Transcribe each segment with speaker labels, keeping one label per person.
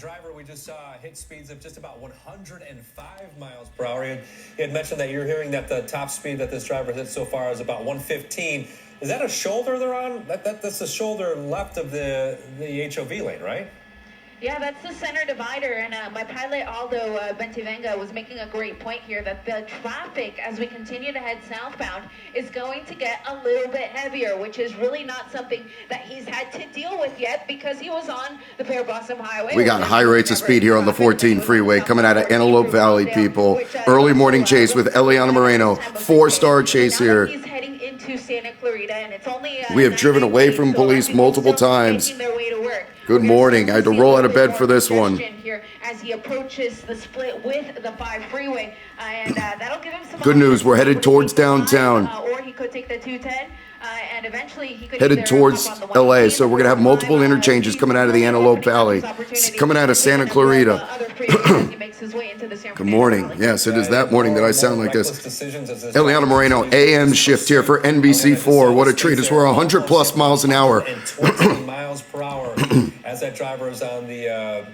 Speaker 1: driver we just saw hit speeds of just about 105 miles per hour. He had mentioned that you're hearing that the top speed that this driver hit so far is about 115. Is that a shoulder they're on? That's the shoulder left of the HOV lane, right?
Speaker 2: Yeah, that's the center divider, and my pilot Aldo Bentivenga was making a great point here that the traffic as we continue to head southbound is going to get a little bit heavier, which is really not something that he's had to deal with yet because he was on the Fair Blossom Highway.
Speaker 3: We got high rates of speed here on the 14 freeway coming out of Antelope Valley, people. Early morning chase with Eliana Moreno. 4-star chase here.
Speaker 2: He's heading into Santa Clarita, and it's only
Speaker 3: We have driven away from police multiple times. Good morning. I had to roll out of bed for this one.
Speaker 2: Here as he approaches the split with the 5 freeway, and that'll give him some
Speaker 3: good news. We're headed towards downtown.
Speaker 2: Or he could take the 210, and eventually he could
Speaker 3: headed towards LA. So we're gonna have multiple interchanges coming out of the Antelope Valley, coming out of Santa Clarita. Good morning. Yes, it is that morning that I sound like this. Eliana Moreno, AM shift here for NBC4. What a treat. It's we're 100 plus miles an hour.
Speaker 1: Miles per hour as that driver is on the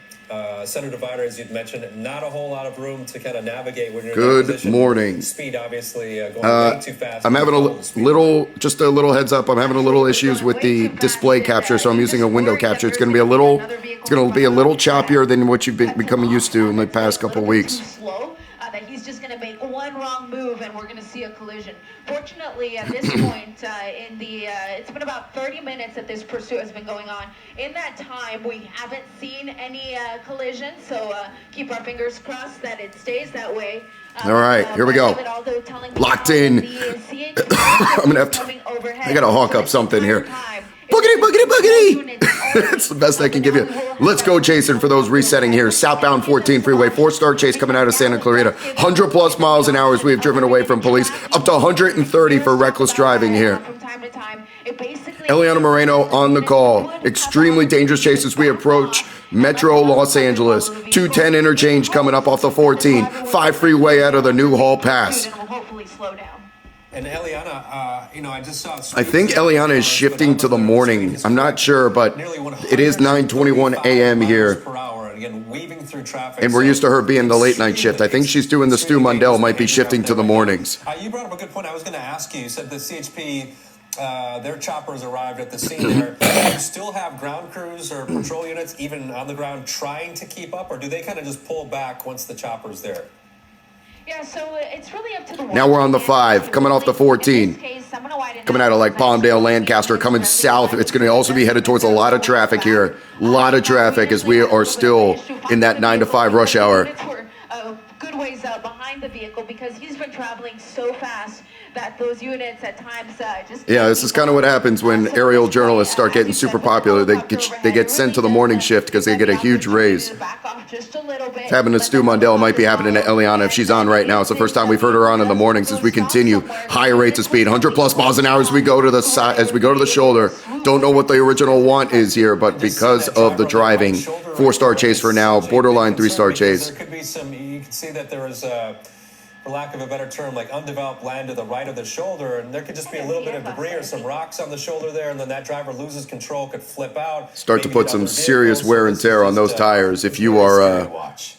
Speaker 1: center divider, as you'd mentioned. Not a whole lot of room to kind of navigate when you're in that position.
Speaker 3: Good morning.
Speaker 1: Speed obviously going way too fast.
Speaker 3: I'm having just a little heads up. I'm having a little issues with the display capture, so I'm using a window capture. It's going to be a little choppier than what you've been becoming used to in the past couple weeks.
Speaker 2: That he's just going to make one wrong move and we're going to see a collision. Fortunately, at this point, it's been about 30 minutes that this pursuit has been going on. In that time, we haven't seen any collisions, so keep our fingers crossed that it stays that way.
Speaker 3: All right, here we go. Locked in. I'm going to have to, I got to hawk up something here. Boogity, boogity, boogity! That's the best I can give you. Let's go chasing for those resetting here. Southbound 14 freeway, 4-star chase coming out of Santa Clarita. 100 plus miles an hour as we have driven away from police. Up to 130 for reckless driving here. Eliana Moreno on the call. Extremely dangerous chase as we approach Metro Los Angeles. 210 interchange coming up off the 14. 5 freeway out of the Newhall Pass.
Speaker 1: And Eliana, I just saw.
Speaker 3: I think Eliana is shifting to the morning. I'm not sure, but it is 9:21 a.m. here. And we're used to her being the late night shift. I think she's doing the Stu Mundell, might be shifting to the mornings.
Speaker 1: You brought up a good point. I was going to ask you. You said the CHP, their choppers arrived at the scene there. Do you still have ground crews or patrol units even on the ground trying to keep up, or do they kind of just pull back once the chopper's there?
Speaker 2: Yeah, so it's really up to the
Speaker 3: now we're on the 5, coming off the 14. Coming out of like Palmdale, Lancaster, coming south. It's going to also be headed towards a lot of traffic here. A lot of traffic as we are still in that 9 to 5 rush hour.
Speaker 2: Good ways behind the vehicle because he's been traveling so fast that those units at times just...
Speaker 3: Yeah, this is kind of what happens when aerial journalists start getting super popular. They get sent to the morning shift because they get a huge raise. It's happened to Stu Mundell. It might be happening to Eliana if she's on right now. It's the first time we've heard her on in the mornings as we continue higher rates of speed, 100 plus miles an hour as we go to the side, as we go to the shoulder. Don't know what the original want is here, but because of the driving, 4-star chase for now, borderline 3-star chase.
Speaker 1: There could be some. You can see that there is for lack of a better term, like undeveloped land to the right of the shoulder, and there could just be a little bit of debris or some rocks on the shoulder there, and then that driver loses control, could flip out.
Speaker 3: Start to put some serious wear and tear on those tires if you are...
Speaker 2: Got it.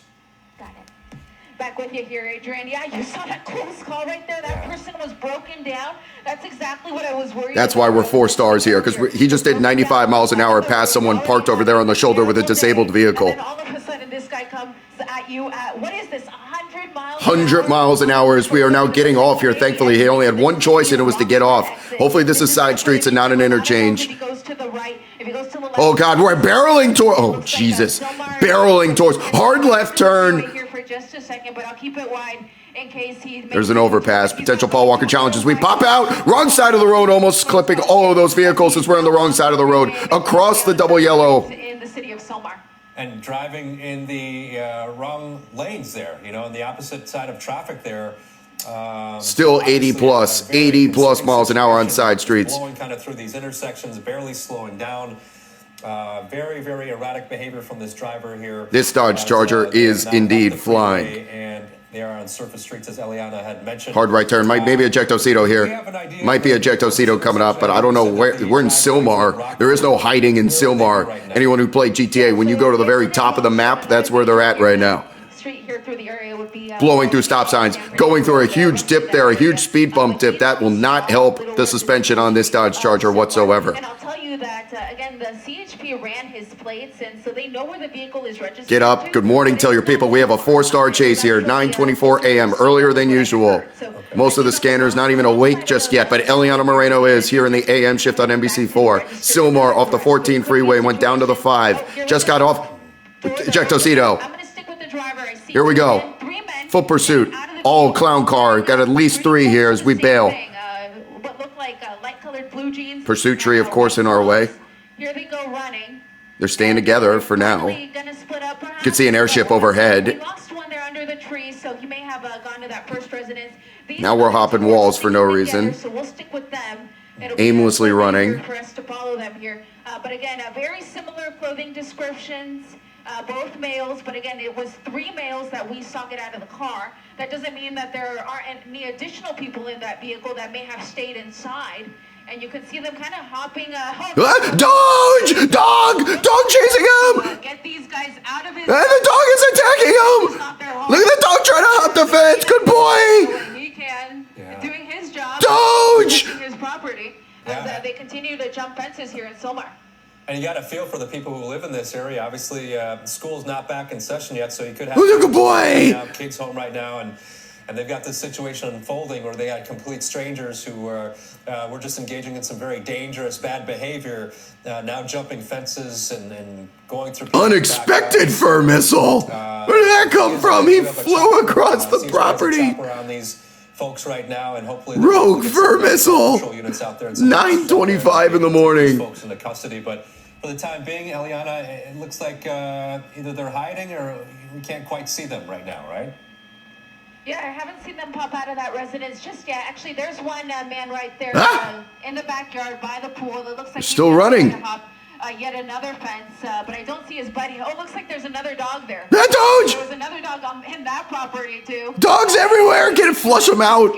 Speaker 2: Back with you here, Adrian. Yeah, you saw that close call right there. That person was broken down. That's exactly what I was worried about.
Speaker 3: That's why we're 4 stars here, because he just did 95 miles an hour past someone parked over there on the shoulder with a disabled vehicle.
Speaker 2: And then all of a sudden, this guy comes at you at, what is this, 100 miles
Speaker 3: 100 miles an hour as we are now getting off here. Thankfully, he only had one choice, and it was to get off. Hopefully, this is side streets and not an interchange. Oh, God, we're barreling towards... Oh, Jesus. Barreling towards... Hard left turn.
Speaker 2: Just a second, but I'll keep it wide in case he...
Speaker 3: There's an overpass. Potential Paul Walker challenges. We pop out. Wrong side of the road, almost clipping all of those vehicles as we're on the wrong side of the road. Across the double yellow.
Speaker 2: In the city of Selmar.
Speaker 1: And driving in the wrong lanes there, on the opposite side of traffic there.
Speaker 3: Still 80 plus miles an hour on side streets.
Speaker 1: Blowing kind of through these intersections, barely slowing down. Very, very erratic behavior from this driver here.
Speaker 3: This Dodge Charger is indeed flying.
Speaker 1: And They are on surface streets, as Eliana had mentioned.
Speaker 3: Hard right turn. Maybe a Ejectocito here. Might be a Ejectocito coming up, but I don't know where. We're in Silmar. There is no hiding in Silmar. Anyone who played GTA, when you go to the very top of the map, that's where they're at right now. Blowing through stop signs, going through a huge dip there, a huge speed bump dip. That will not help the suspension on this Dodge Charger whatsoever.
Speaker 2: And I'll tell you that, again, the CHP ran his plates, and so they know where the vehicle is registered.
Speaker 3: Get up. Good morning. Tell your people we have a 4-star chase here, 9:24 a.m., earlier than usual. Most of the scanners not even awake just yet, but Eliana Moreno is here in the AM shift on NBC4. Silmar off the 14 freeway, went down to the 5. Just got off Ejectocito. Here we go. Full pursuit. All clown car. Got at least 3 here as we bail.
Speaker 2: What look like light-colored blue jeans.
Speaker 3: Pursuit tree, of course, in our way.
Speaker 2: Here they go running.
Speaker 3: They're staying together for now. You can see an airship overhead.
Speaker 2: We lost one there under the tree, so he may have gone to that first residence.
Speaker 3: Now we're hopping walls for no reason.
Speaker 2: So we'll stick with them.
Speaker 3: Aimlessly running.
Speaker 2: For us to follow them here. But again, very similar clothing descriptions. Both males, but again, it was 3 males that we saw get out of the car. That doesn't mean that there aren't any additional people in that vehicle that may have stayed inside. And you can see them kind of hopping.
Speaker 3: Dodge! Dog chasing him!
Speaker 2: Get these guys out of his.
Speaker 3: And the dog is attacking him! Look at the dog trying to hop the fence. Good boy!
Speaker 2: He can. Doing his job.
Speaker 3: Dodge!
Speaker 2: His property. As they continue to jump fences here in Silmar.
Speaker 1: And you got to feel for the people who live in this area. Obviously, school's not back in session yet, so you could have
Speaker 3: Who's a good boy?
Speaker 1: Kids home right now, and they've got this situation unfolding where they got complete strangers who were just engaging in some very dangerous, bad behavior, now jumping fences and going through...
Speaker 3: Unexpected fur missile! Where did that come from? He flew across the property.
Speaker 1: Around these folks right now, and hopefully
Speaker 3: rogue fur missile. 9:25 in the morning.
Speaker 1: Folks into custody, but for the time being, Eliana, it looks like either they're hiding or we can't quite see them right now, right?
Speaker 2: Yeah, I haven't seen them pop out of that residence just yet. Actually, there's one man right there in the backyard by the pool. It looks like
Speaker 3: he's still running.
Speaker 2: Yet another fence, but I don't see his buddy. Oh, looks like there's another dog there.
Speaker 3: That dog!
Speaker 2: There was another dog in that property, too.
Speaker 3: Dogs everywhere! Get it, flush them out!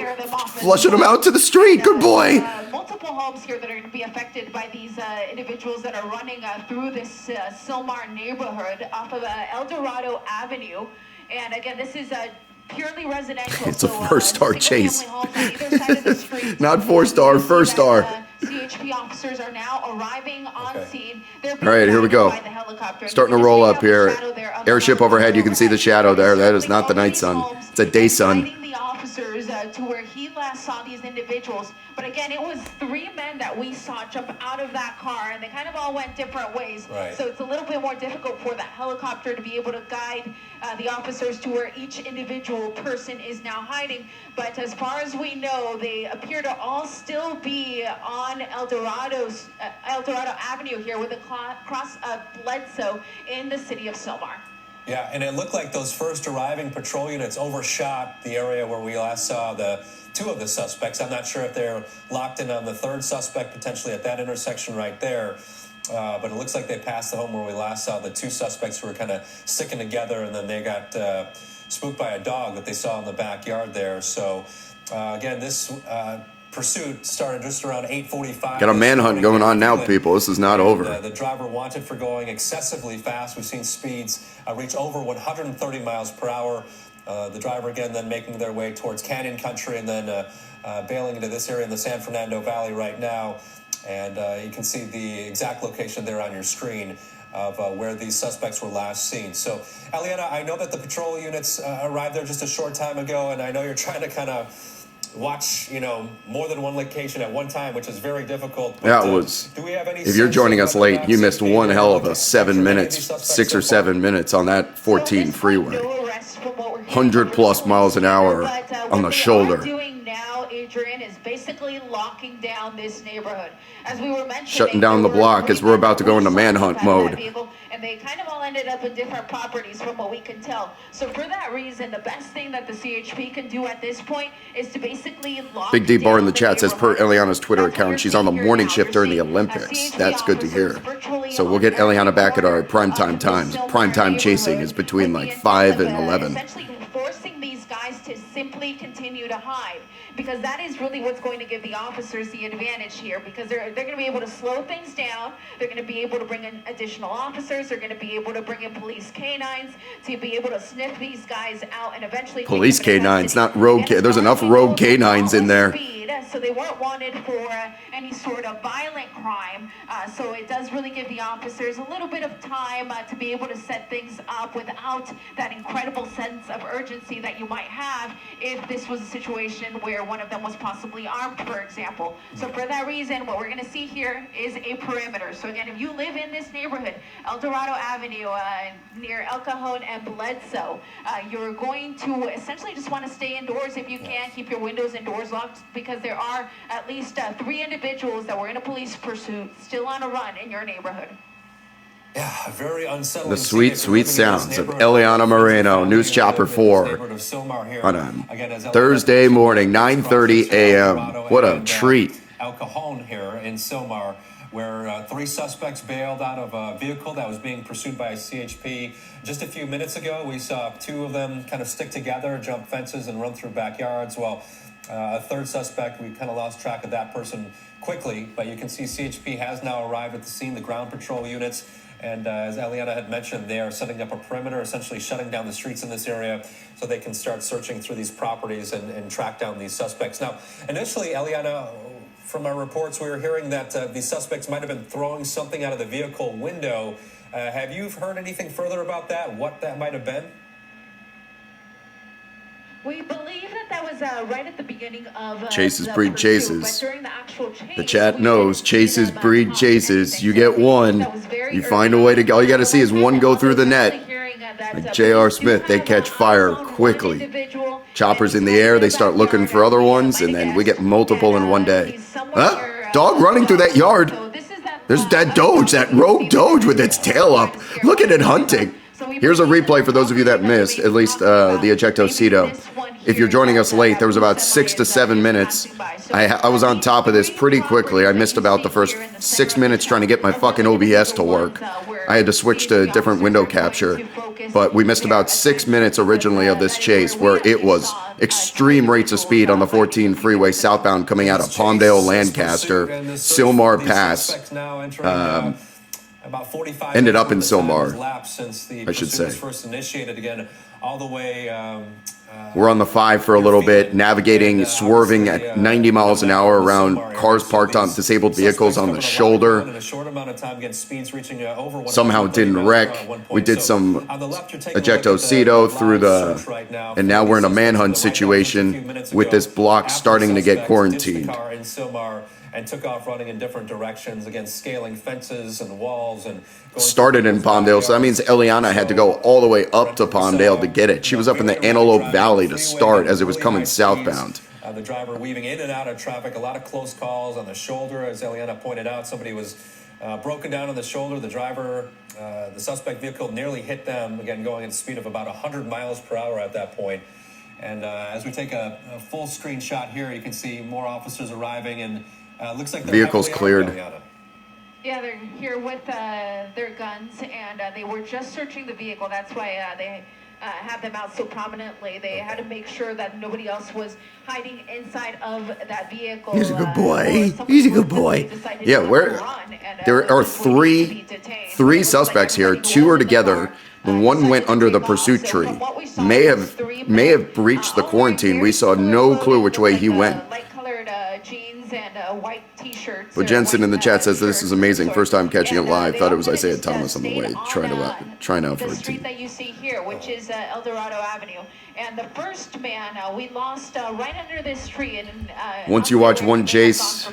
Speaker 3: Flushing them out to the street. Good boy!
Speaker 2: Multiple homes here that are going to be affected by these individuals that are running through this Silmar neighborhood off of El Dorado Avenue. And again, this is purely residential.
Speaker 3: It's a 1-star chase. Not 4-star, 1-star.
Speaker 2: CHP officers are now arriving on scene.
Speaker 3: All right, here we go. Starting to roll up here. Airship overhead. You can see the shadow there. That is not the night sun. It's a day sun.
Speaker 2: The officers to where he last saw these individuals. But again, it was 3 men that we saw jump out of that car, and they kind of all went different ways.
Speaker 1: Right.
Speaker 2: So it's a little bit more difficult for that helicopter to be able to guide the officers to where each individual person is now hiding. But as far as we know, they appear to all still be on El Dorado Avenue here with a cross of Bledsoe in the city of Silmar.
Speaker 1: Yeah, and it looked like those first arriving patrol units overshot the area where we last saw the 2 of the suspects. I'm not sure if they're locked in on the 3rd suspect, potentially at that intersection right there. But it looks like they passed the home where we last saw the 2 suspects who were kind of sticking together, and then they got spooked by a dog that they saw in the backyard there. So, again, this pursuit started just around 8:45.
Speaker 3: Got a manhunt going on now, people. This is not over.
Speaker 1: The driver wanted for going excessively fast. We've seen speeds reach over 130 miles per hour. The driver, again, then making their way towards Canyon Country and then bailing into this area in the San Fernando Valley right now. And you can see the exact location there on your screen of where these suspects were last seen. So, Eliana, I know that the patrol units arrived there just a short time ago, and I know you're trying to kind of watch, more than one location at one time, which is very difficult. But,
Speaker 3: that was.
Speaker 1: Do we have any?
Speaker 3: If you're joining us late, you missed one hell of a 7 minutes, 6 or 7 minutes on that 14 freeway. 100+ miles an hour on the shoulder.
Speaker 2: Adrian, is basically locking down this neighborhood. As we were mentioning,
Speaker 3: shutting down the block as we're about to go into manhunt mode.
Speaker 2: And they kind of all ended up in different properties from what we can tell. So for that reason, the best thing that the CHP can do at this point is to basically lock
Speaker 3: Big D Bar in the chat says per Eliana's Twitter account, she's on the morning shift during the Olympics. That's good to hear. So we'll get Eliana back at our primetime times. Primetime chasing is between like 5 and 11.
Speaker 2: Essentially forcing these guys to simply continue to hide, because that is really what's going to give the officers the advantage here, because they're going to be able to slow things down. They're going to be able to bring in additional officers. They're going to be able to bring in police canines to be able to sniff these guys out and eventually
Speaker 3: police canines, not rogue. There's enough rogue canines in there.
Speaker 2: So they weren't wanted for any sort of violent crime. So it does really give the officers a little bit of time to be able to set things up without that incredible sense of urgency that you might have if this was a situation where one of them was possibly armed, for example. So for that reason, what we're going to see here is a perimeter. So again, if you live in this neighborhood, El Dorado Avenue, near El Cajon and Bledsoe, you're going to essentially just want to stay indoors if you can. Keep your windows and doors locked, because there are at least 3 individuals that were in a police pursuit still on a run in your neighborhood.
Speaker 1: Yeah, very unsettling.
Speaker 3: The sweet, sweet sounds of Eliana Moreno, News Chopper 4, on a Thursday morning, 9:30 a.m. What a treat.
Speaker 1: El Cajon here in Silmar, where 3 suspects bailed out of a vehicle that was being pursued by a CHP. Just a few minutes ago, we saw 2 of them kind of stick together, jump fences, and run through backyards. Well, a 3rd suspect, we kind of lost track of that person quickly, but you can see CHP has now arrived at the scene, the ground patrol units, and as Eliana had mentioned, they are setting up a perimeter, essentially shutting down the streets in this area so they can start searching through these properties and track down these suspects. Now, initially, Eliana, from our reports, we were hearing that the suspects might have been throwing something out of the vehicle window. Have you heard anything further about that, what that might have been?
Speaker 2: We believe that was right at the beginning of
Speaker 3: chases
Speaker 2: the
Speaker 3: breed
Speaker 2: pursuit,
Speaker 3: chases.
Speaker 2: but during the actual chase,
Speaker 3: The chat knows chases breed chases. You get one, you find a way to go. All you got to see is one go through the net. Like J.R. Smith, they catch fire quickly. Choppers in the air, they start looking for other ones, and then we get multiple in one day. Huh? Dog running through that yard. There's that Doge, that rogue Doge with its tail up. Look at it hunting. Here's a replay for those of you that missed, at least the Ejectocito. If you're joining us late, there was about 6 to 7 minutes. I was on top of this pretty quickly. I missed about the first 6 minutes trying to get my fucking OBS to work. I had to switch to different window capture. But we missed about 6 minutes originally of this chase, where it was extreme rates of speed on the 14 freeway southbound coming out of Palmdale, Lancaster, Silmar Pass.
Speaker 1: About 45
Speaker 3: ended up in Silmar,
Speaker 1: since the
Speaker 3: I should say.
Speaker 1: was first initiated again, all the way.
Speaker 3: We're on the 5 for a little bit, navigating, swerving at 90 miles an hour around cars parked on disabled vehicles on the shoulder. Somehow it didn't wreck. We did some ejectocito through the, and now we're in a manhunt situation with this block starting to get quarantined.
Speaker 1: And took off running in different directions, again, scaling fences and walls. And
Speaker 3: started in Palmdale, so that means Eliana had to go all the way up to Palmdale to get it. She was up in the Antelope Valley to start as it was coming southbound.
Speaker 1: The driver weaving in and out of traffic, a lot of close calls on the shoulder. As Eliana pointed out, somebody was broken down on the shoulder. The driver, the suspect vehicle nearly hit them, again, going at a speed of about 100 miles per hour at that point. And as we take a full screen shot here, you can see more officers arriving, and looks like
Speaker 3: vehicle's cleared.
Speaker 2: Yeah, they're here with their guns, and they were just searching the vehicle. That's why they have them out so prominently. They had to make sure that nobody else was hiding inside of that vehicle.
Speaker 3: He's a good boy. He's a good boy. Yeah, there are three suspects here. 2 are together. One went under the pursuit tree. May have breached the quarantine. We saw no clue which way he went.
Speaker 2: Light-colored jeans and white t-shirts.
Speaker 3: But Jensen in the chat says this is amazing. First time catching it live. Thought it was Isaiah Thomas on the way. Trying out for a
Speaker 2: the
Speaker 3: team.
Speaker 2: street that you see here, which is El Dorado Avenue. And the first man we lost right under this tree. And
Speaker 3: once you watch one chase,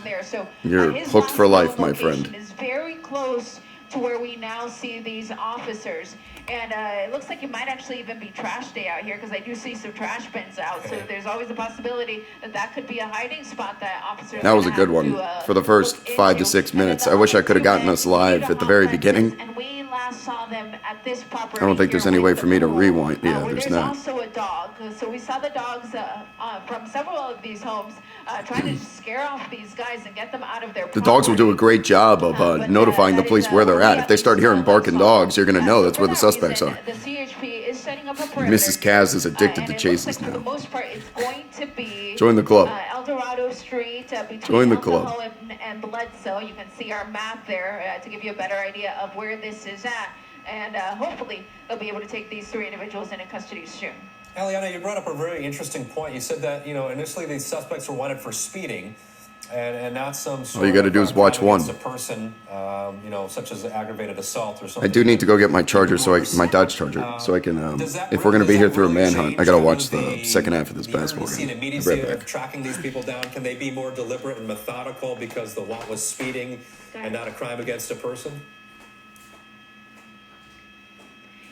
Speaker 3: you're hooked for life, my friend.
Speaker 2: Is very close to where we now see these officers. And it looks like it might actually even be trash day out here, because I do see some trash bins out. So there's always a possibility that could be a hiding spot that officers.
Speaker 3: That was a good one for the first 5 to 6 minutes. I wish I could have gotten us live at the very beginning.
Speaker 2: And we last saw them at this property.
Speaker 3: I don't think there's any way for me to rewind. Yeah, there's not.
Speaker 2: There's also a dog. So we saw the dogs from several of these homes trying to scare off these guys and get them out of their property.
Speaker 3: The dogs will do a great job of notifying the police where they're at. If they start hearing barking dogs, you're going to know that's where the suspects are.
Speaker 2: The CHP is setting up a perimeter.
Speaker 3: Mrs. Kaz is addicted to chases
Speaker 2: now. For the
Speaker 3: now.
Speaker 2: most part, it's going to be
Speaker 3: Join the club.
Speaker 2: El Dorado Street between
Speaker 3: Join the club.
Speaker 2: and Bledsoe. You can see our map there to give you a better idea of where this is at. And hopefully they'll be able to take these 3 individuals into custody soon.
Speaker 1: Eliana, you brought up a very interesting point. You said that, initially these suspects were wanted for speeding and not some sort
Speaker 3: all you got to do is watch one.
Speaker 1: A person, such as aggravated assault or something.
Speaker 3: I do need to go get my charger, my Dodge Charger, so I can, if we're going to be here through a manhunt, I got to watch the second half of this basketball game.
Speaker 1: Immediacy of tracking these people down, can they be more deliberate and methodical because the want was speeding and not a crime against a person?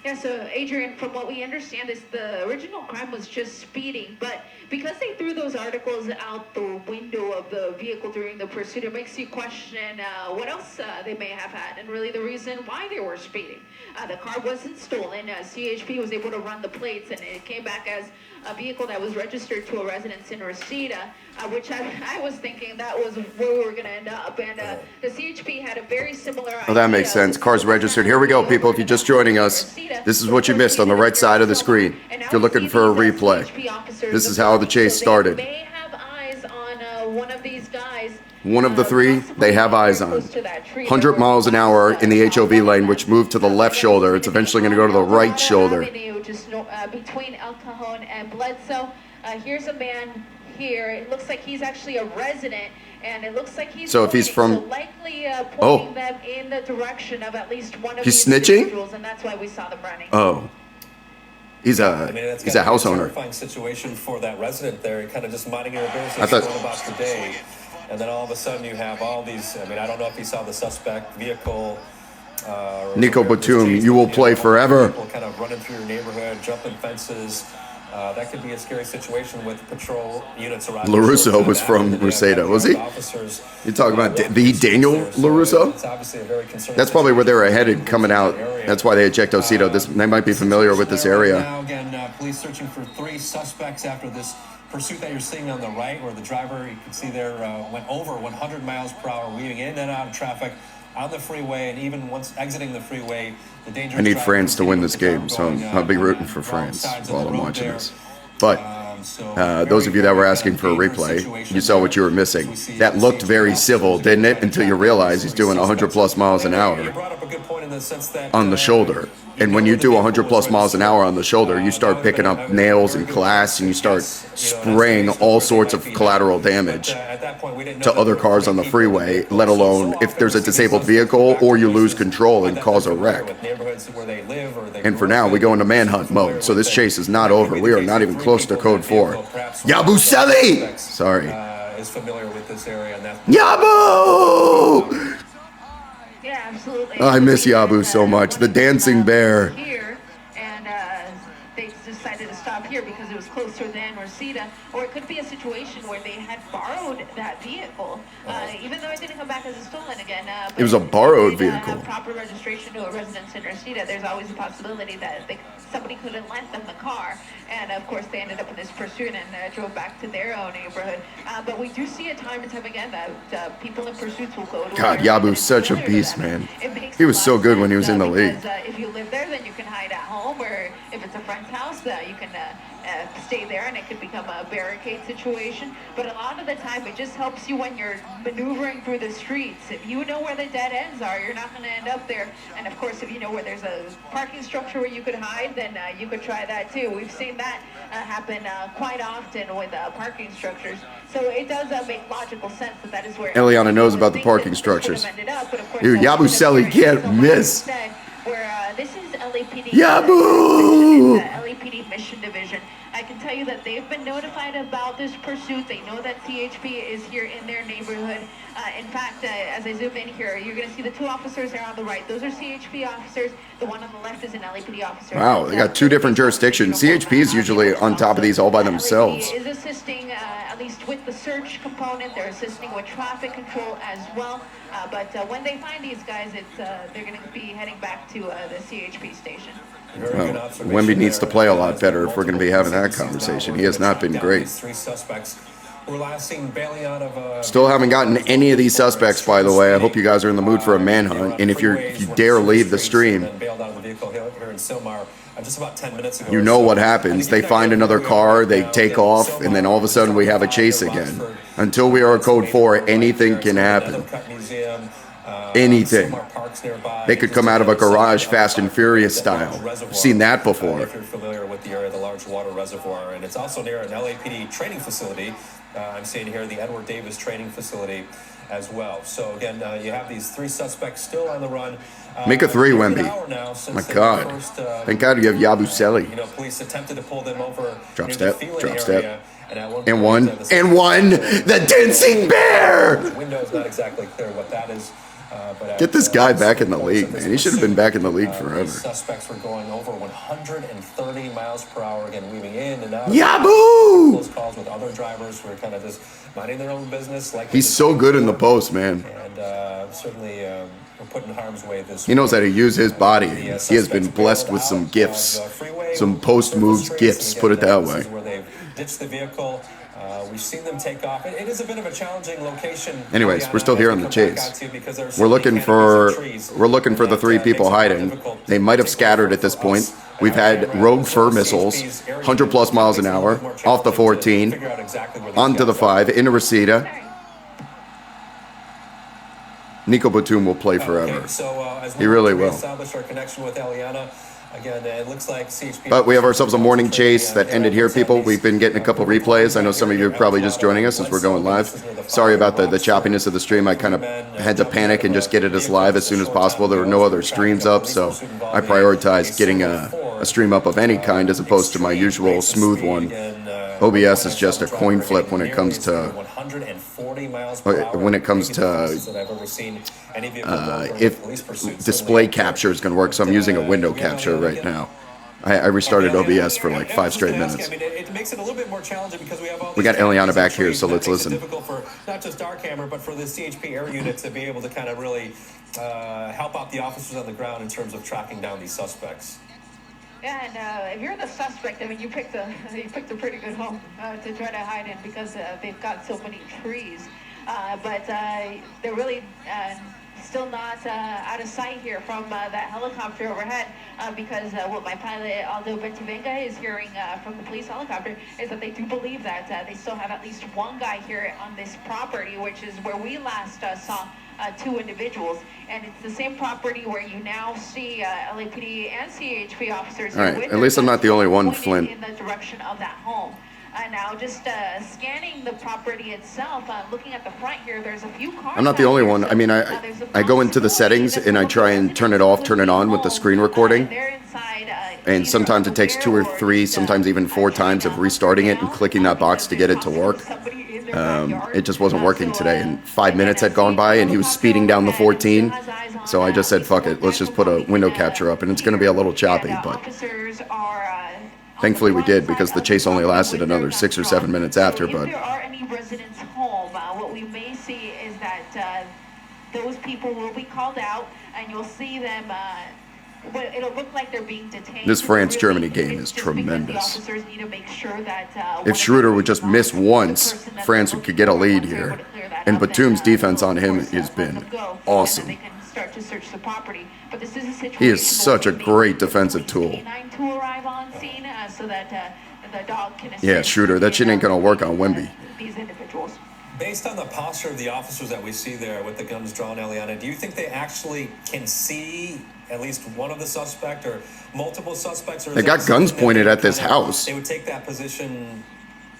Speaker 2: Yeah, so Adrian, from what we understand is the original crime was just speeding, but because they threw those articles out the window of the vehicle during the pursuit, it makes you question what else they may have had, and really the reason why they were speeding. The car wasn't stolen. CHP was able to run the plates, and it came back as a vehicle that was registered to a residence in Reseda, which I was thinking that was where we were going to end up. And the CHP had a very similar idea.
Speaker 3: Oh, that makes sense. Car's registered. Here we go, people. If you're just joining us, this is what you missed on the right side of the screen. If you're looking for a replay, this is how the chase started.
Speaker 2: They have eyes on one of these guys.
Speaker 3: One of the 3 they have eyes on. 100 miles an hour in the HOV lane, which moved to the left shoulder. It's eventually going to go to the right shoulder.
Speaker 2: Just between El Cajon and Bledsoe. Here's a man here. It looks like he's actually a resident, and it looks like he's likely pointing them in the direction of at least one of these individuals, and that's why we saw them running.
Speaker 3: Oh. He's a house owner.
Speaker 1: Terrifying situation for that resident there, kind of just minding your business, going about the day, and then all of a sudden you have all these. I mean, I don't know if you saw the suspect vehicle.
Speaker 3: Nico Batum, you will play forever.
Speaker 1: People kind of running through your neighborhood, jumping fences. That could be a scary situation with patrol units around.
Speaker 3: LaRusso was from Reseda, was he? You talking about the Daniel LaRusso? That's probably where they were headed coming out. That's why they had checked Osito. They might be familiar with this area.
Speaker 1: Now again, police searching for 3 suspects after this pursuit that you're seeing on the right, where the driver, you can see there, went over 100 miles per hour, weaving in and out of traffic on the freeway, and even once exiting the freeway, the dangerous.
Speaker 3: I need France to win this game, so I'll be rooting for France while I'm watching this. But those of you that were asking for a replay, you saw what you were missing. That looked very civil, didn't it? Until you realize he's doing 100+ miles an hour on the shoulder. And when you do 100+ miles an hour on the shoulder, you start picking up nails and glass, and you start spraying all sorts of collateral damage to other cars on the freeway, let alone if there's a disabled vehicle or you lose control and cause a wreck. And for now, we go into manhunt mode, so this chase is not over. We are not even close to code 4. Yabusele! Sorry. Yabu!
Speaker 2: Yeah, absolutely.
Speaker 3: I miss Yabu so much. The dancing bear.
Speaker 2: Here, and they decided to stop here because it was closer than Reseda, or it could be a situation where they had borrowed that vehicle, even though it didn't come back as a stolen again.
Speaker 3: It was a borrowed vehicle.
Speaker 2: Proper registration to a residence in Reseda. There's always a possibility that somebody could have lent them the car, and of course they ended up in this pursuit and drove back to their own neighborhood. But we do see it time and time again that people in pursuits will go to.
Speaker 3: God, Yabu's such a beast, man. He was so good when he was in the league.
Speaker 2: If you live there, then you can hide at home, or if it's a friend's house, you can stay there, and it could become a barricade situation. But a lot of the time, it just helps you when you're maneuvering through the streets. If you know where the dead ends are, you're not going to end up there. And of course, if you know where there's a parking structure where you could hide, then you could try that too. We've seen that happen quite often with parking structures. So it does make logical sense that is where
Speaker 3: Eliana knows about the parking structures. Dude, Yabusele can't miss.
Speaker 2: Where this is LAPD.
Speaker 3: Yabu!
Speaker 2: LAPD Mission Division. I can tell you that they've been notified about this pursuit. They know that CHP is here in their neighborhood. In fact, as I zoom in here, you're going to see the 2 officers there on the right. Those are CHP officers. The one on the left is an LAPD officer.
Speaker 3: Wow, they got 2 different jurisdictions. CHP is usually on top of these all by themselves.
Speaker 2: LAPD is assisting, at least with the search component. They're assisting with traffic control as well. But when they find these guys, they're going to be heading back to the CHP station.
Speaker 3: Wemby needs to play a lot better if we're going to be having that conversation. He has not been great. Still haven't gotten any of these suspects, by the way. I hope you guys are in the mood for a manhunt. And if you dare leave the stream,
Speaker 1: just about 10 minutes ago.
Speaker 3: You know what happens. They find another car, they take off, and then all of a sudden we have a chase again. Until we are code 4, anything can happen. Anything. They could come out of a garage Fast and Furious style. I've seen that before.
Speaker 1: If you're familiar with the area, the large water reservoir, and it's also near an LAPD training facility. I'm seeing here the Edward Davis training facility as well. So again, you have these 3 suspects still on the run.
Speaker 3: Make a 3, Wemby. My God. Thank God you have Yabusele.
Speaker 1: Police attempted to pull them over.
Speaker 3: Drop step. And one. The dancing bear!
Speaker 1: The window's not exactly clear what that is.
Speaker 3: Get this guy back in the league, man. He should have been back in the league forever.
Speaker 1: Suspects were going over 130 miles per hour, again, weaving in and out.
Speaker 3: Yaboo!
Speaker 1: Close calls with other drivers who are kind of just minding their own business.
Speaker 3: He's so good in the post, man.
Speaker 1: And certainly we're put in harm's way this
Speaker 3: He knows how to use his body. He has been blessed with some gifts. Some post moves gifts, put it that way.
Speaker 1: Where they've ditched the vehicle. We've seen them take off. It is a bit of a challenging location.
Speaker 3: Anyways, we're still here on the chase. We're looking for the 3 people hiding. They might have scattered at this point. We've had rogue fur missiles, 100+ miles an hour, off the 14, onto the 5, into Reseda. Nico Batum will play forever. He really will.
Speaker 1: Again, it looks like CHP.
Speaker 3: But we have ourselves a morning chase that ended here, people. We've been getting a couple replays. I know some of you are probably just joining us as we're going live. Sorry about the choppiness of the stream. I kind of had to panic and just get it as live as soon as possible. There were no other streams up, so I prioritized getting a stream up of any kind as opposed to my usual smooth one. OBS is just a coin flip when it comes to if display capture is going to work. So I'm using a window capture right now. I restarted OBS for like 5 straight minutes.
Speaker 1: It makes it a little bit more challenging because we have all.
Speaker 3: We got Eliana back here, so let's listen.
Speaker 1: Difficult for not just our camera, but for the CHP air unit to be able to kind of really help out the officers on the ground in terms of tracking down these suspects.
Speaker 2: Yeah, and if you're the suspect, I mean, you picked a pretty good home to try to hide in because they've got so many trees. But they're really still not out of sight here from that helicopter overhead because what my pilot Aldo Bentivenga is hearing from the police helicopter is that they do believe that they still have at least one guy here on this property, which is where we last saw 2 individuals, and it's the same property where you now see LAPD and CHP officers.
Speaker 3: All right, at least I'm not the only one, Flint.
Speaker 2: In the direction of that home. Now, just scanning the property itself, looking at the front here, there's a few cars.
Speaker 3: I'm not the only one. I mean, I go into the settings and I try and turn it off, turn it on with the screen recording. And sometimes it takes 2 or 3, sometimes even 4 times of restarting it and clicking that box to get it to work. It just wasn't working today, and 5 minutes had gone by and he was speeding down the 14. So I just said, fuck it, let's just put a window capture up, and it's going to be a little choppy, but thankfully we did, because the chase only lasted another 6 or 7 minutes after. But
Speaker 2: if there are any residents home, what we may see is that those people will be called out, and you'll see them. It'll look like they're being detained.
Speaker 3: This France-Germany game is tremendous. If Schroeder would just miss once, France could get a lead here. And Batum's defense on him has been awesome. He is such a great defensive tool. Yeah, Schroeder, that shit ain't gonna work on Wemby.
Speaker 1: Based on the posture of the officers that we see there with the guns drawn, Eliana, do you think they actually can see at least one of the suspect or multiple suspects? Or
Speaker 3: they got guns pointed at this house.
Speaker 1: They would take that position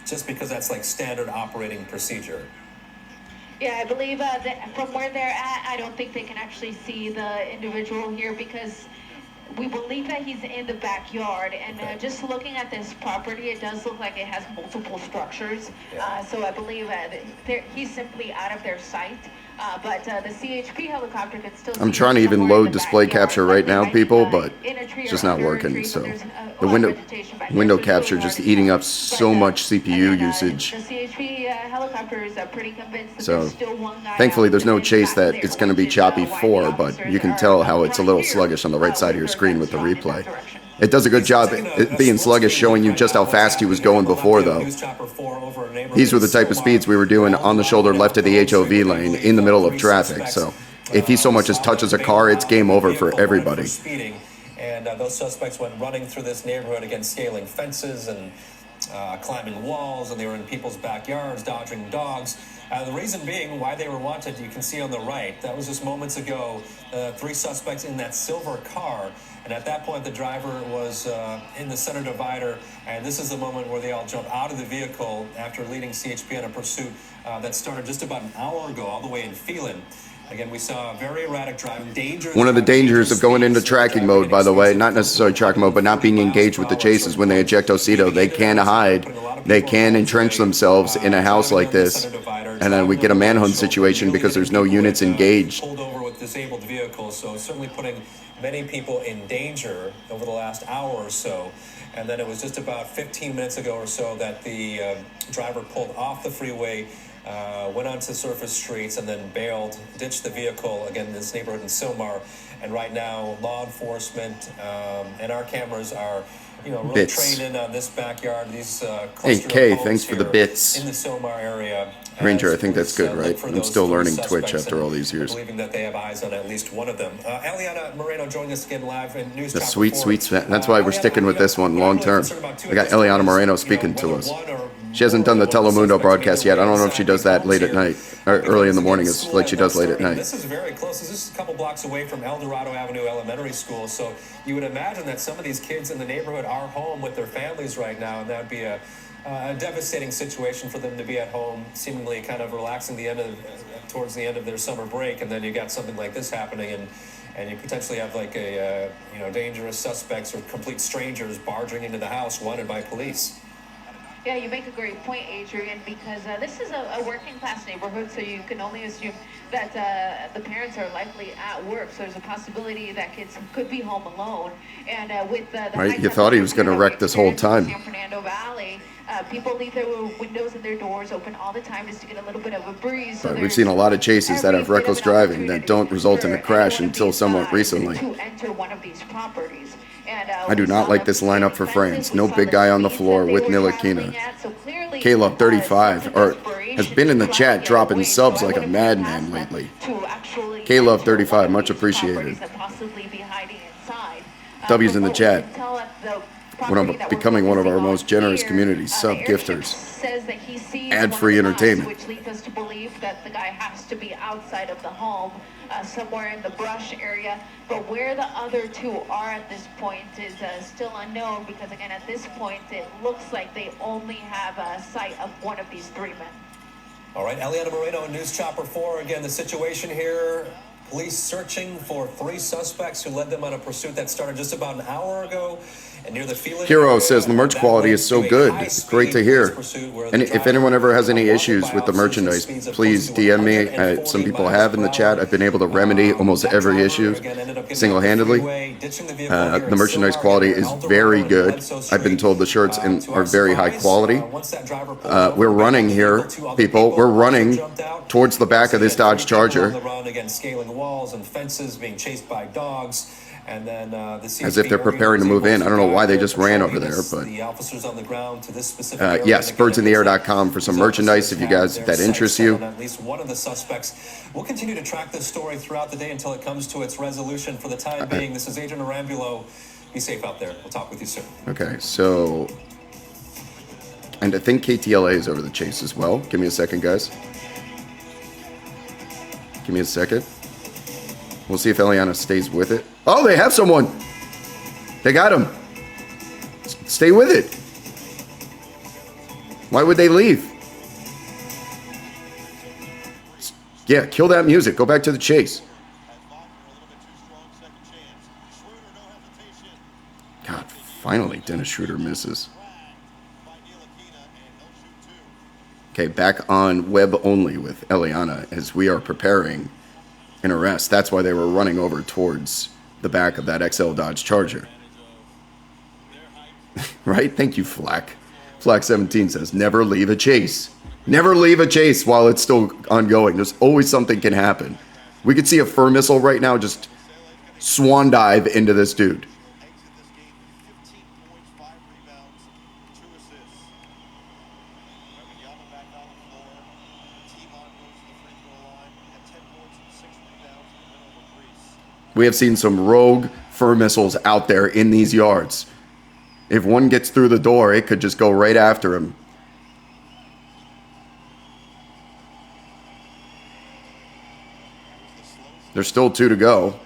Speaker 1: just because that's like standard operating procedure.
Speaker 2: Yeah, I believe that from where they're at, I don't think they can actually see the individual here because we believe that he's in the backyard, and just looking at this property, it does look like it has multiple structures. So I believe he's simply out of their sight. But the CHP helicopter could still. I'm
Speaker 3: trying to even load display capture right now, people, but it's just not working. So the window capture just eating up so much CPU usage.
Speaker 2: The CHP helicopter is pretty convinced that
Speaker 3: so
Speaker 2: there's still one guy
Speaker 3: thankfully there's no chase that it's going to be choppy for, but you can tell how it's a little sluggish on the right side of your screen with the replay. It does a good job being sluggish, showing you just how fast he was going before, though. These were the type of speeds we were doing on the shoulder left of the HOV lane in the middle of traffic. So if he so much as touches a car, it's game over for everybody.
Speaker 1: and those suspects went running through this neighborhood, again, scaling fences and climbing walls, and they were in people's backyards, dodging dogs. The reason being why they were wanted, you can see on the right. That was just moments ago, 3 suspects in that silver car. And at that point, the driver was in the center divider. And this is the moment where they all jump out of the vehicle after leading CHP on a pursuit that started just about an hour ago, all the way in Phelan. Again, we saw very erratic driving, dangerous.
Speaker 3: One of the dangers of going into tracking mode, by the way, not necessarily tracking mode, but not being engaged with the chase is when they eject Osido, they can hide. They can entrench themselves in a house like this. And then we get a manhunt situation because there's no units engaged.
Speaker 1: Pulled over with disabled vehicles, so certainly putting many people in danger over the last hour or so. And then it was just about 15 minutes ago or so that the driver pulled off the freeway, went onto surface streets, and then bailed, ditched the vehicle, again, in this neighborhood in Sylmar. And right now, law enforcement and our cameras are, really trained in on this backyard, these cluster
Speaker 3: Hey,
Speaker 1: of homes
Speaker 3: thanks for the
Speaker 1: here
Speaker 3: bits.
Speaker 1: in the Sylmar area.
Speaker 3: Ranger, I think that's good, right? I'm still learning Twitch after all these years.
Speaker 1: Believing that they have eyes on at least one of them. Eliana Moreno joining us again live in News
Speaker 3: The
Speaker 1: Chopper
Speaker 3: sweet,
Speaker 1: 4.
Speaker 3: sweet. That's why we're sticking with this one long term. We got Eliana Moreno speaking to us. She hasn't done the Telemundo broadcast yet. I don't know if she does that late at night or early in the morning, like she does late at night.
Speaker 1: This is very close. This is a couple blocks away from El Dorado Avenue Elementary School. So you would imagine that some of these kids in the neighborhood are home with their families right now, and that would be a devastating situation for them to be at home, seemingly kind of relaxing towards the end of their summer break, and then you got something like this happening, and you potentially have like a dangerous suspects or complete strangers barging into the house wanted by police.
Speaker 2: Yeah, you make a great point, Adrian, because this is a working class neighborhood, so you can only assume that the parents are likely at work. So there's a possibility that kids could be home alone. And with the
Speaker 3: right, you thought he was going to wreck this whole time.
Speaker 2: San Fernando Valley, people leave their windows and their doors open all the time just to get a little bit of a breeze. So
Speaker 3: we've seen a lot of chases that have reckless driving that don't result in a crash until somewhat recently.
Speaker 2: To enter one of these properties. And,
Speaker 3: I do not like this lineup for France. No big guy on the floor with Nilakina. Caleb 35 has been in the chat dropping subs like a madman lately. Caleb 35, much appreciated. W's in the chat. Becoming one of our most generous community sub gifters. Ad-free entertainment.
Speaker 2: Which leads us to believe that the guy has to be outside of the home, somewhere in the brush area. But where the other 2 are at this point is still unknown, because again, at this point, it looks like they only have a sight of one of these 3 men.
Speaker 1: All right, Eliana Moreno, News Chopper 4. Again, the situation here. Police searching for 3 suspects who led them on a pursuit that started just about an hour ago. And near the
Speaker 3: Hero says the merch quality is so good. It's great to hear. And if anyone ever has any issues with the merchandise, please DM me. Some people have in the chat. I've been able to remedy almost every issue single-handedly. The merchandise quality is very good. I've been told the shirts are very high quality. We're running here, people. We're running towards the back of this Dodge Charger.
Speaker 1: Scaling walls and fences, being chased by dogs. And then
Speaker 3: as if they're preparing to move in. I don't know why they just ran over there, but
Speaker 1: the officers on the ground to this specific
Speaker 3: yes, birdsintheair.com for some merchandise if you guys that interests you.
Speaker 1: At least one of the suspects. We'll continue to track this story throughout the day until it comes to its resolution. For the time being, this is Adrian Arambulo. Be safe out there. We'll talk with you soon.
Speaker 3: Okay, so, and I think KTLA is over the chase as well. Give me a second, guys. Give me a second. We'll see if Eliana stays with it. Oh, they have someone. They got him. Stay with it. Why would they leave? Yeah, kill that music. Go back to the chase. God, finally Dennis Schroeder misses. Okay, back on web only with Eliana as we are preparing an arrest. That's why they were running over towards the back of that XL Dodge Charger. Right? Thank you, Flack. Flack17 says, never leave a chase. Never leave a chase while it's still ongoing. There's always something can happen. We could see a fur missile right now just swan dive into this dude. We have seen some rogue fur missiles out there in these yards. If one gets through the door, it could just go right after him. There's still 2 to go.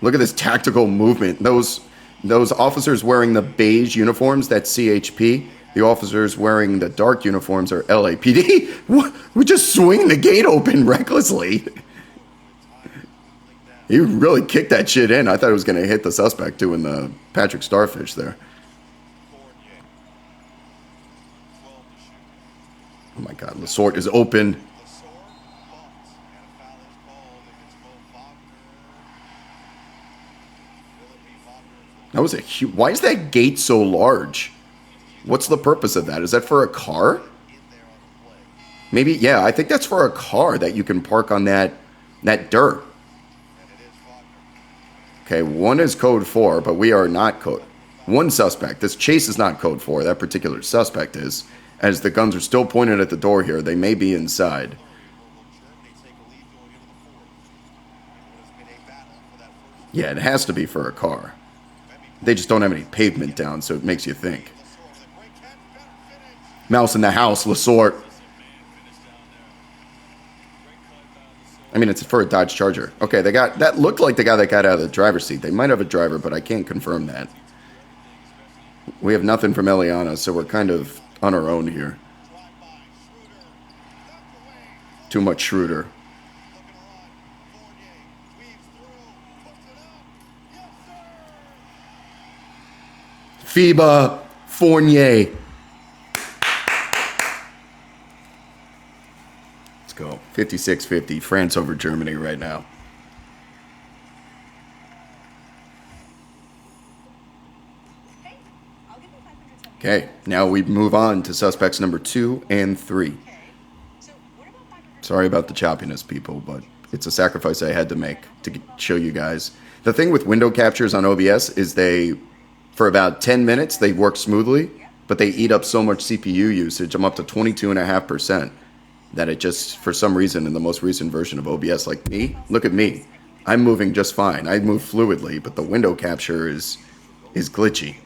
Speaker 3: Look at this tactical movement. Those officers wearing the beige uniforms, that's CHP. The officers wearing the dark uniforms are LAPD. We just swing the gate open recklessly. He really kicked that shit in. I thought it was going to hit the suspect doing the Patrick Starfish there. Oh my God, Lasorte is open. That was a huge... Why is that gate so large? What's the purpose of that? Is that for a car? Maybe, yeah, I think that's for a car that you can park on that dirt. Okay, 1 is code 4, but we are not code... 1 suspect. This chase is not code 4. That particular suspect is. As the guns are still pointed at the door here, they may be inside. Yeah, it has to be for a car. They just don't have any pavement down, so it makes you think. Mouse in the house, Lasorte. I mean, it's for a Dodge Charger. Okay, they got... That looked like the guy that got out of the driver's seat. They might have a driver, but I can't confirm that. We have nothing from Eliana, so we're kind of on our own here. Too much Schroeder. FIBA Fournier. Let's go. 56-50. France over Germany right now. Okay, now we move on to suspects number 2 and 3. Sorry about the choppiness, people, but it's a sacrifice I had to make to show you guys. The thing with window captures on OBS is for about 10 minutes, they work smoothly, but they eat up so much CPU usage. I'm up to 22.5%. That it just, for some reason, in the most recent version of OBS, like me, look at me. I'm moving just fine. I move fluidly, but the window capture is glitchy.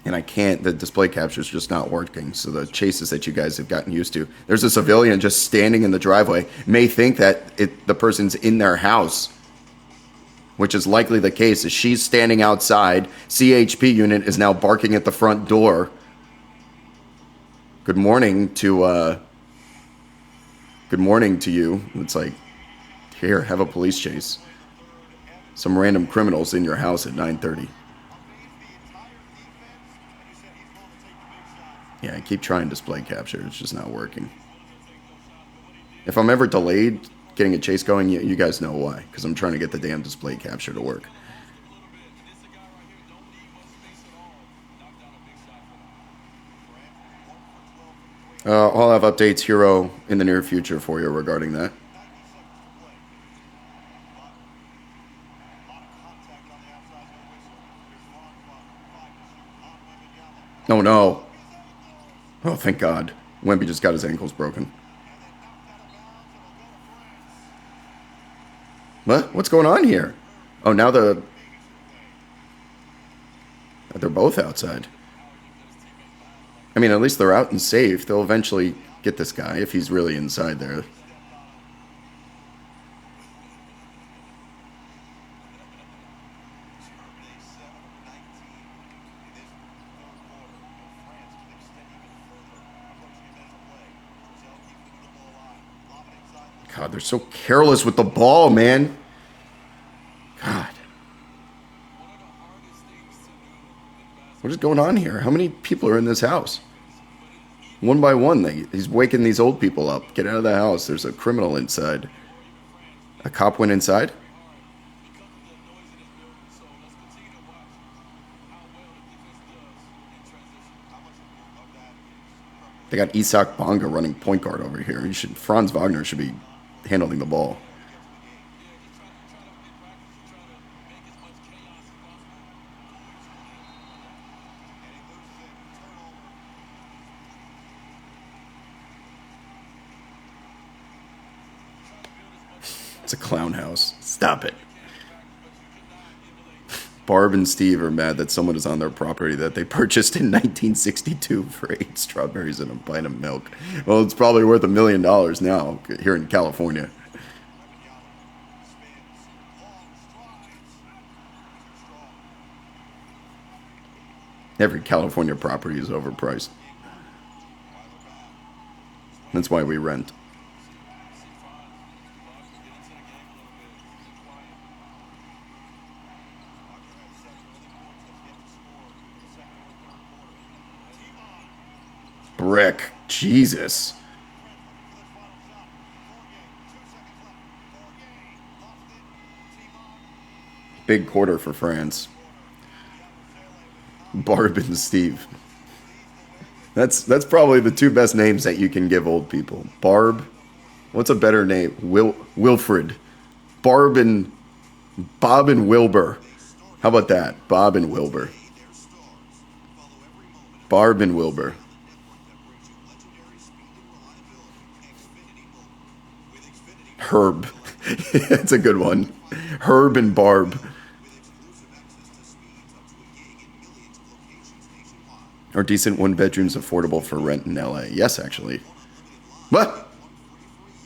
Speaker 3: And I can't, the display capture is just not working. So the chases that you guys have gotten used to. There's a civilian just standing in the driveway, may think that the person's in their house, which is likely the case. As she's standing outside, CHP unit is now barking at the front door. Good morning to you. It's like, here, have a police chase. Some random criminals in your house at 9:30. Yeah, I keep trying display capture. It's just not working. If I'm ever delayed getting a chase going, you guys know why. Because I'm trying to get the damn display capture to work. I'll have updates, Hero, in the near future for you regarding that. Oh, no. Oh, thank God. Wemby just got his ankles broken. What? What's going on here? Oh, now they're both outside. I mean, at least they're out and safe. They'll eventually get this guy if he's really inside there. God, they're so careless with the ball, man. God. What is going on here? How many people are in this house? One by one, he's waking these old people up. Get out of the house. There's a criminal inside. A cop went inside? They got Isak Bonga running point guard over here. Franz Wagner should be handling the ball. It's a clown house. Stop it. Barb and Steve are mad that someone is on their property that they purchased in 1962 for 8 strawberries and a pint of milk. Well, it's probably worth $1 million now here in California. Every California property is overpriced. That's why we rent. Brick. Jesus. Big quarter for France. Barb and Steve. That's probably the 2 best names that you can give old people. Barb. What's a better name? Wilfred. Bob and Wilbur. How about that? Bob and Wilbur. Barb and Wilbur. Herb. That's a good one. Herb and Barb. Are decent 1-bedrooms affordable for rent in LA? Yes, actually. What?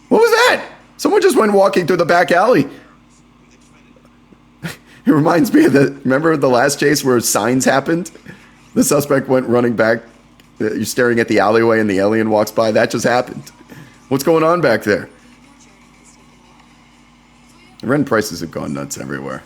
Speaker 3: What was that? Someone just went walking through the back alley. It reminds me of remember the last chase where signs happened? The suspect went running back. You're staring at the alleyway and the alien walks by. That just happened. What's going on back there? Rent prices have gone nuts everywhere.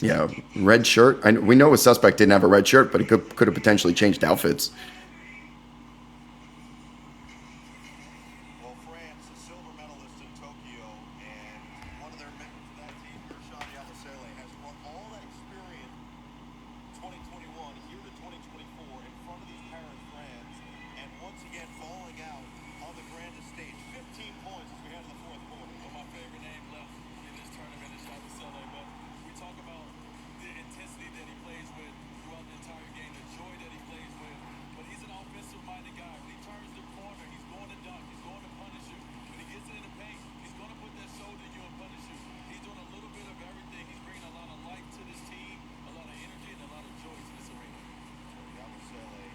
Speaker 3: Yeah, red shirt. We know a suspect didn't have a red shirt, but he could have potentially changed outfits.
Speaker 4: Well, France, a silver medalist in Tokyo, and one of their members of that team, has brought all that experience 2021 here to 2024 in front of these Paris fans, and once again falling out on the grandest stage. 15 points as we head to the fourth quarter.
Speaker 5: Well, my favorite name left in this tournament is Shelby, but we talk about the intensity that he plays with throughout the entire game, the joy that he plays with. But he's an offensive-minded guy. When he turns the corner, he's going to dunk. He's going to punish you. When he gets it in the paint, he's going to put that shoulder to you and punish you. He's doing a little bit of everything. He's bringing a lot of life to this team, a lot of energy, and a lot of joy to this arena.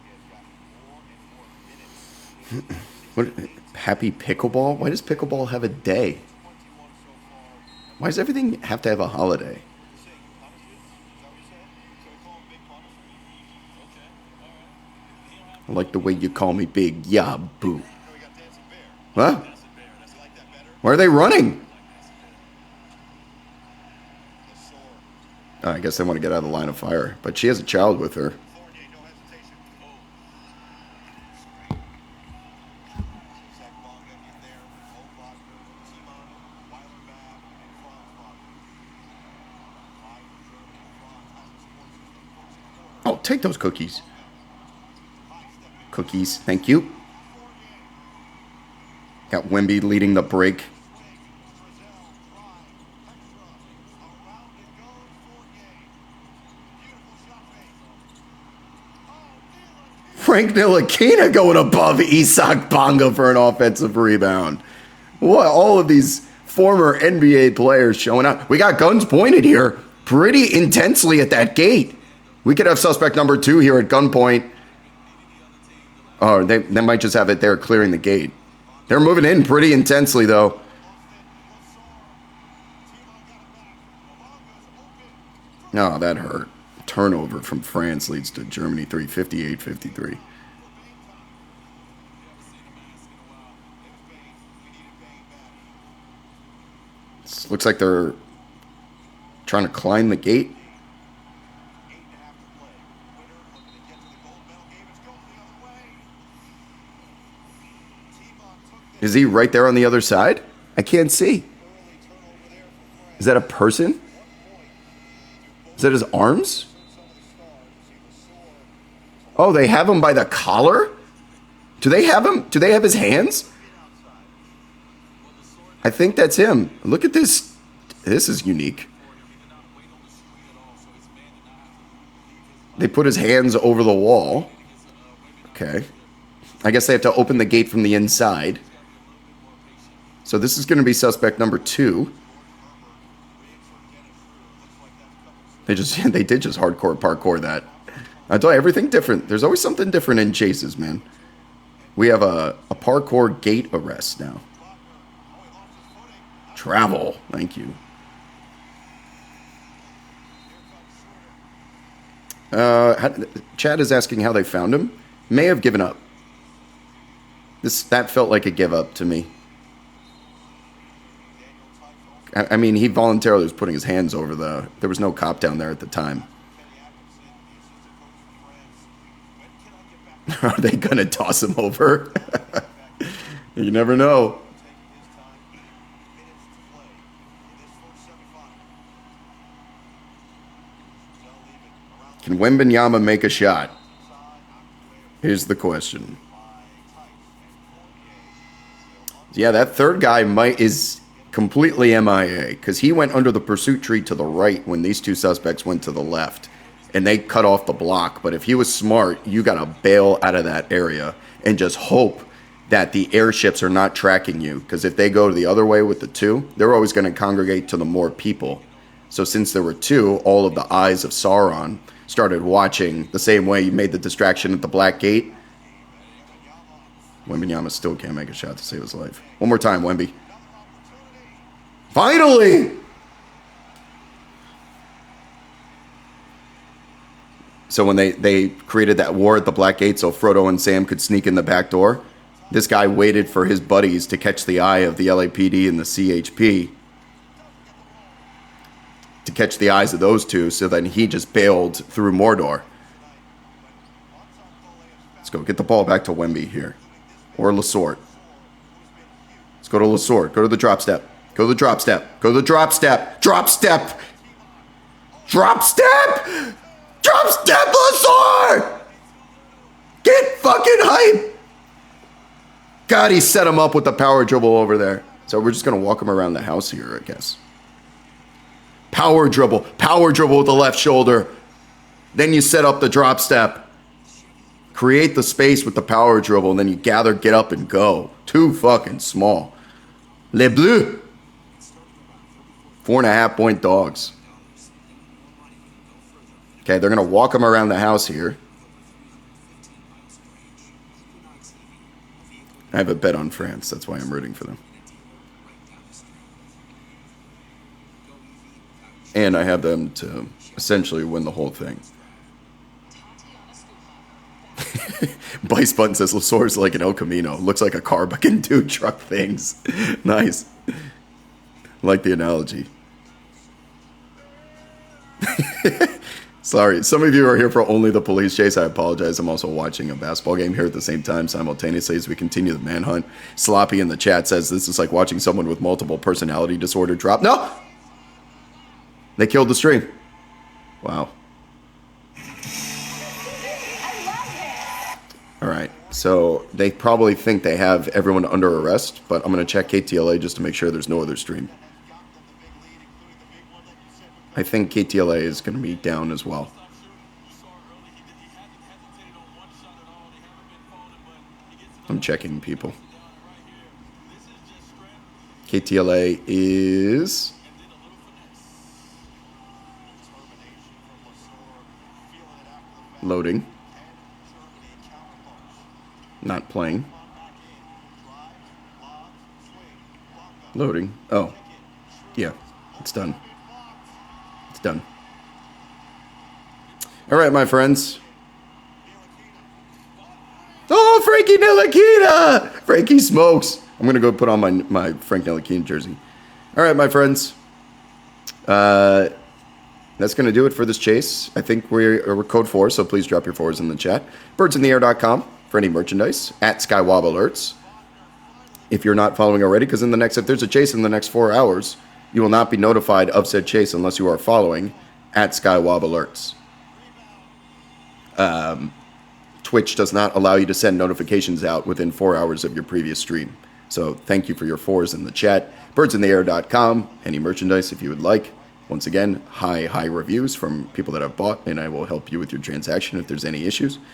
Speaker 4: has got more and more minutes.
Speaker 3: What? Happy pickleball? Why does pickleball have a day? Why does everything have to have a holiday? I like the way you call me Big Yabu. What? Why are they running? Oh, I guess they want to get out of the line of fire. But she has a child with her. Oh, take those cookies. Cookies, thank you. Got Wemby leading the break. Frank Ntilikina going above Isak Bonga for an offensive rebound. What? All of these former NBA players showing up. We got guns pointed here pretty intensely at that gate. We could have suspect number 2 here at gunpoint. Oh, they might just have it there clearing the gate. They're moving in pretty intensely, though. Oh, that hurt. Turnover from France leads to Germany 3, 58-53. This looks like they're trying to climb the gate. Is he right there on the other side? I can't see. Is that a person? Is that his arms? Oh, they have him by the collar? Do they have him? Do they have his hands? I think that's him. Look at this. This is unique. They put his hands over the wall. Okay. I guess they have to open the gate from the inside. So this is going to be suspect number 2. They did just hardcore parkour that. I tell you, everything different. There's always something different in chases, man. We have a parkour gate arrest now. Travel. Thank you. Chad is asking how they found him. May have given up. That felt like a give up to me. I mean, he voluntarily was putting his hands over the... There was no cop down there at the time. Are they going to toss him over? You never know. Can Wembanyama make a shot? Here's the question. Yeah, that third guy is completely MIA because he went under the pursuit tree to the right when these two suspects went to the left, and they cut off the block. But if he was smart, you got to bail out of that area and just hope that the airships are not tracking you, because if they go the other way with the 2, they're always going to congregate to the more people. So since there were 2, all of the eyes of Sauron started watching the same way you made the distraction at the Black Gate. Wembanyama still can't make a shot to save his life. One more time, Wemby. Finally! So when they created that war at the Black Gate so Frodo and Sam could sneak in the back door, this guy waited for his buddies to catch the eye of the LAPD and the CHP, to catch the eyes of those 2, so then he just bailed through Mordor. Let's go get the ball back to Wemby here. Or Lasort. Let's go to Lasort. Go to the drop step. Go to the drop step. Go to the drop step. Drop step. Drop step. Drop step, Lasort. Get fucking hype. God, he set him up with the power dribble over there. So we're just going to walk him around the house here, I guess. Power dribble. Power dribble with the left shoulder. Then you set up the drop step. Create the space with the power dribble, and then you gather, get up, and go. Too fucking small. Les Bleus. 4.5-point dogs. Okay, they're going to walk him around the house here. I have a bet on France. That's why I'm rooting for them. And I have them to essentially win the whole thing. Bice Button says Lasor's like an El Camino. Looks like a car but can do truck things. Nice. Like the analogy. Sorry, some of you are here for only the police chase. I apologize. I'm also watching a basketball game here at the same time simultaneously as we continue the manhunt. Sloppy in the chat says this is like watching someone with multiple personality disorder drop. No! They killed the stream. Wow. All right, so they probably think they have everyone under arrest, but I'm going to check KTLA just to make sure there's no other stream. I think KTLA is going to be down as well. I'm checking people. KTLA is... loading. Not playing. Loading. Oh. Yeah. It's done. It's done. All right, my friends. Oh, Frankie Ntilikina! Frankie smokes. I'm going to go put on my Frank Ntilikina jersey. All right, my friends. That's going to do it for this chase. I think we're code 4, so please drop your 4s in the chat. Birdsintheair.com for any merchandise. At Skywob Alerts. If you're not following already, because if there's a chase in the next 4 hours, you will not be notified of said chase unless you are following at Skywob Alerts. Twitch does not allow you to send notifications out within 4 hours of your previous stream. So thank you for your 4s in the chat. Birdsintheair.com. Any merchandise if you would like. Once again, high reviews from people that have bought, and I will help you with your transaction if there's any issues.